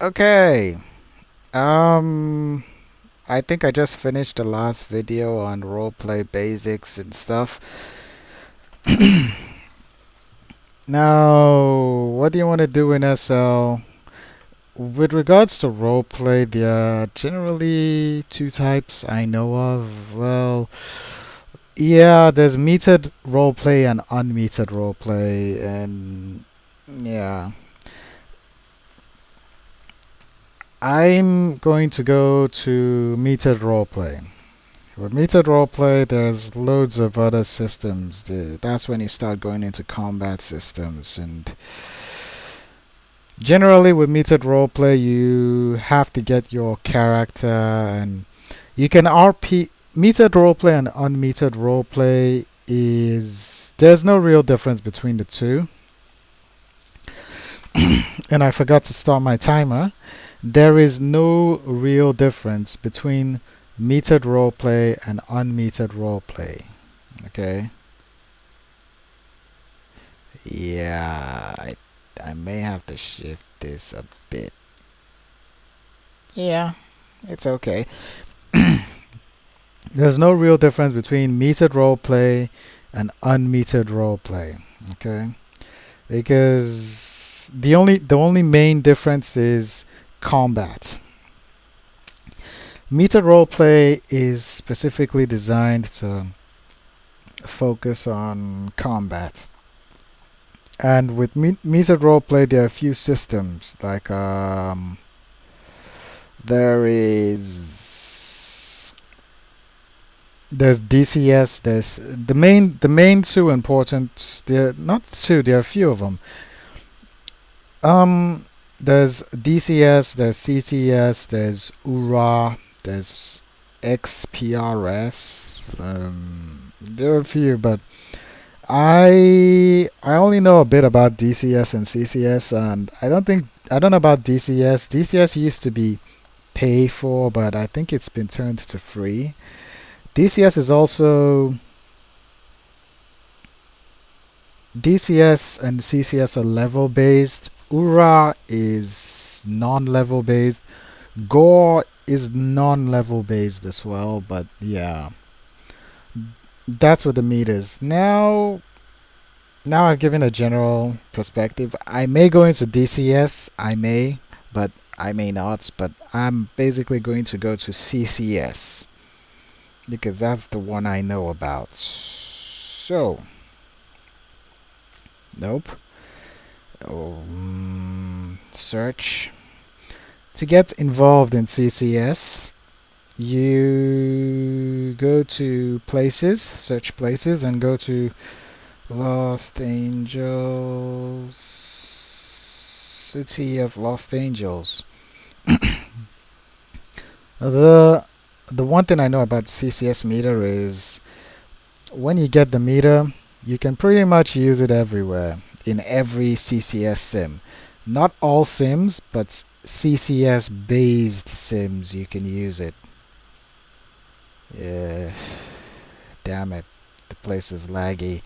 Okay. Um, I think I just finished the last video on roleplay basics and stuff. Now, what do you want to do in SL? With regards to roleplay, there are generally two types I know of. Well, yeah, there's metered roleplay and unmetered roleplay, and yeah. I'm going to go to metered roleplay. With metered roleplay, there's loads of other systems. That's when you start going into combat systems. And generally, with metered roleplay, you have to get your character, and you can RP. Metered roleplay and unmetered roleplay is there's no real difference between the two. And I forgot to start my timer. There is no real difference between metered roleplay and unmetered roleplay. Okay. Yeah, I may have to shift this a bit. Yeah, it's okay. There's no real difference between metered roleplay and unmetered roleplay. Okay, because the only main difference is combat. Metered roleplay is specifically designed to focus on combat. And with metered roleplay, there are a few systems like there is there's DCS. There's the main two important. There not two. There are a few of them. There's DCS. There's CTS. There's URA. There's XPRS. There are a few, but I only know a bit about DCS and CCS, and I don't know about DCS. DCS used to be pay for, but I think it's been turned to free. DCS is also DCS and CCS are level based. URA is non-level based. Gore is non-level based as well, but yeah, that's what the meat is. Now I've given a general perspective. I may go into DCS, but I may not. But I'm basically going to go to CCS because that's the one I know about. So, nope. Search. To get involved in CCS, you go to places, search places, and go to Lost Angels, City of Lost Angels. The the one thing I know about CCS meter is when you get the meter, you can pretty much use it everywhere in every CCS sim. Not all sims, but CCS based sims you can use it. Yeah, damn it, the place is laggy.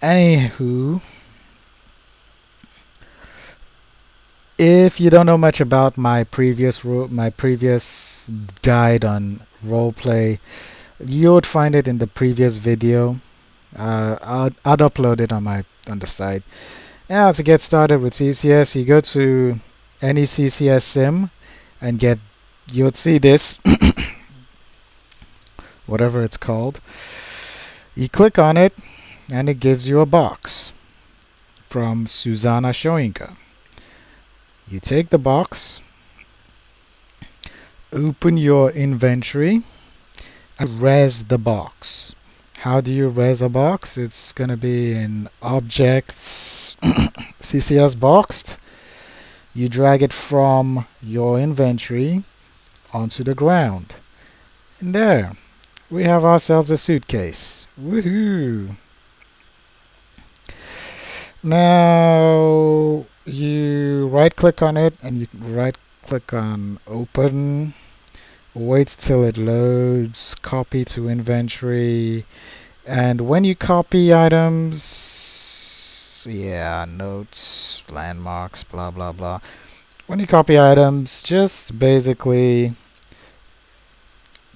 Anywho, if you don't know much about my previous guide on roleplay, you would find it in the previous video. I'd upload it on the site. Now to get started with CCS, you go to any CCS sim and you'll see this, whatever it's called. You click on it and it gives you a box from Susanna Shoinka. You take the box, open your inventory, and res the box. How do you res a box? It's gonna be in objects, CCS boxed. You drag it from your inventory onto the ground. And there, we have ourselves a suitcase. Woohoo! Now you right click on it and you can right click on open. Wait till it loads, copy to inventory, and when you copy items, yeah, notes, landmarks, blah blah blah. when you copy items, just basically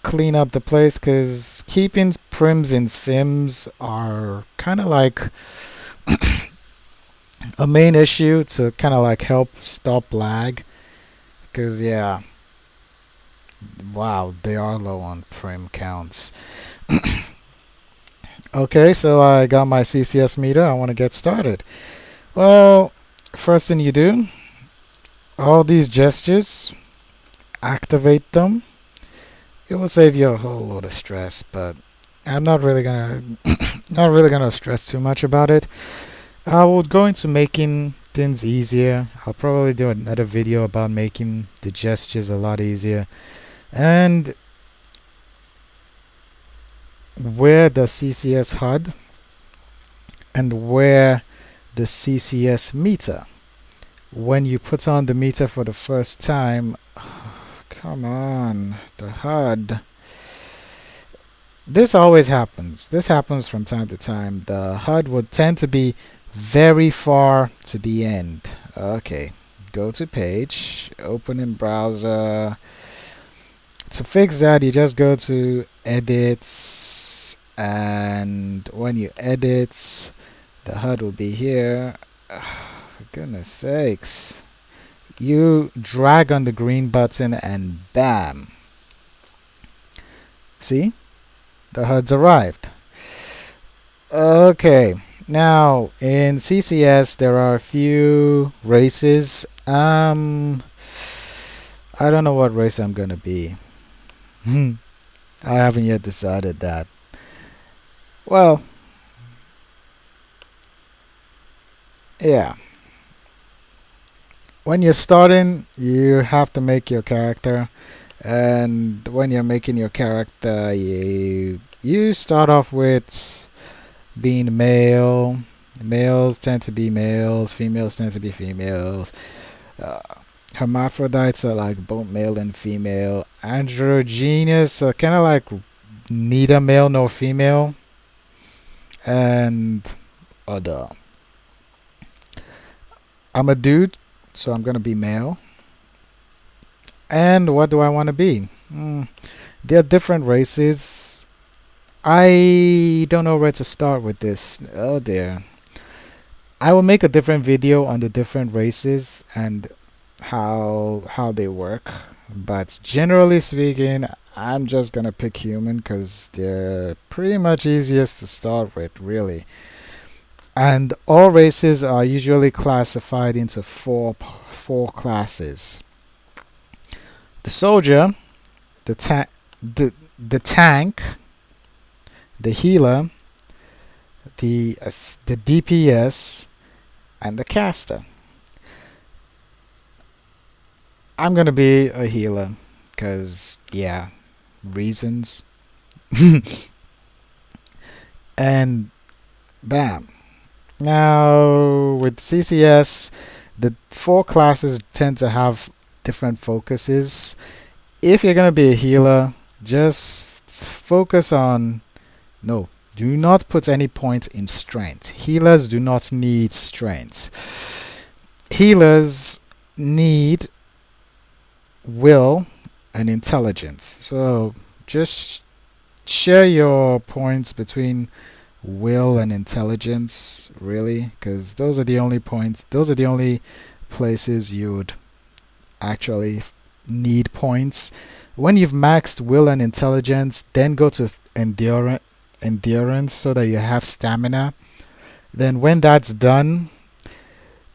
clean up the place, because keeping prims in sims are kind of like a main issue to kind of like help stop lag, because yeah, wow, they are low on prim counts. Okay, so I got my CCS meter. I want to get started. Well, first thing you do, all these gestures, activate them. It will save you a whole load of stress, but I'm not really gonna not really gonna stress too much about it. I will go into making things easier. I'll probably do another video about making the gestures a lot easier. And where the CCS HUD and where the CCS meter. When you put on the meter for the first time, come on, the HUD. This always happens. This happens from time to time. The HUD would tend to be very far to the end. Okay, go to page, open in browser. To fix that, you just go to edits, and when you edit, the HUD will be here. For goodness sakes. You drag on the green button and bam. See? The HUD's arrived. Okay. Now, in CCS, there are a few races. I don't know what race I'm gonna be. I haven't yet decided that. Well, yeah. When you're starting, you have to make your character, and when you're making your character, you start off with being male. Males tend to be males, females tend to be females. Uh, Hermaphrodites are like both male and female. Androgynous are kind of like neither male nor female. And other. I'm a dude, so I'm gonna be male. And what do I want to be? There are different races. I don't know where to start with this. Oh dear. I will make a different video on the different races and how they work. But generally speaking, I'm just gonna pick human because they're pretty much easiest to start with, really. And all races are usually classified into four classes: the soldier, the tank, the healer, the DPS, and the caster. I'm gonna be a healer because yeah, reasons. And bam. Now with CCS, the four classes tend to have different focuses. If you're gonna be a healer, just focus on no. Do not put any point in strength. Healers do not need strength. Healers need will and intelligence. So just share your points between will and intelligence, really, because those are the only points, those are the only places you would actually need points. When you've maxed will and intelligence, then go to endurance so that you have stamina. Then when that's done,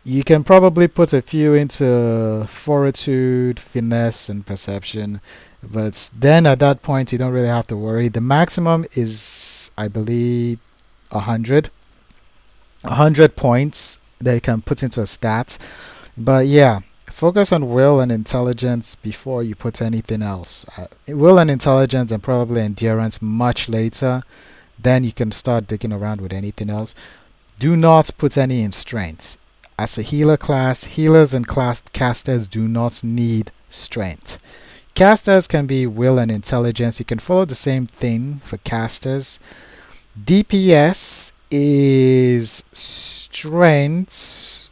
you can probably put a few into fortitude, finesse, and perception. But then at that point, you don't really have to worry. The maximum is, I believe, 100. 100 points that you can put into a stat. But yeah, focus on will and intelligence before you put anything else. Will and intelligence and probably endurance much later. Then you can start digging around with anything else. Do not put any in strength. As a healer class, healers and casters do not need strength. Casters can be will and intelligence. You can follow the same thing for casters. DPS is strength,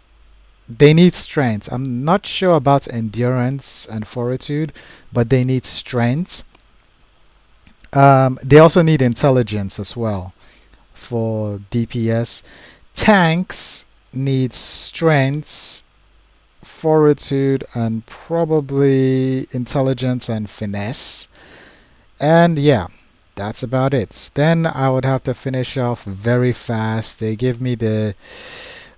They need strength. I'm not sure about endurance and fortitude, but they need strength. They also need intelligence as well for DPS. Tanks need strength, fortitude, and probably intelligence and finesse. And yeah, that's about it. Then I would have to finish off very fast. They give me the,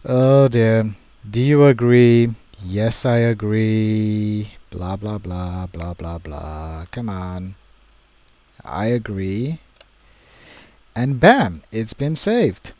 oh dear, do you agree? Yes, I agree. Blah blah blah blah blah blah. Come on. I agree. And bam, it's been saved.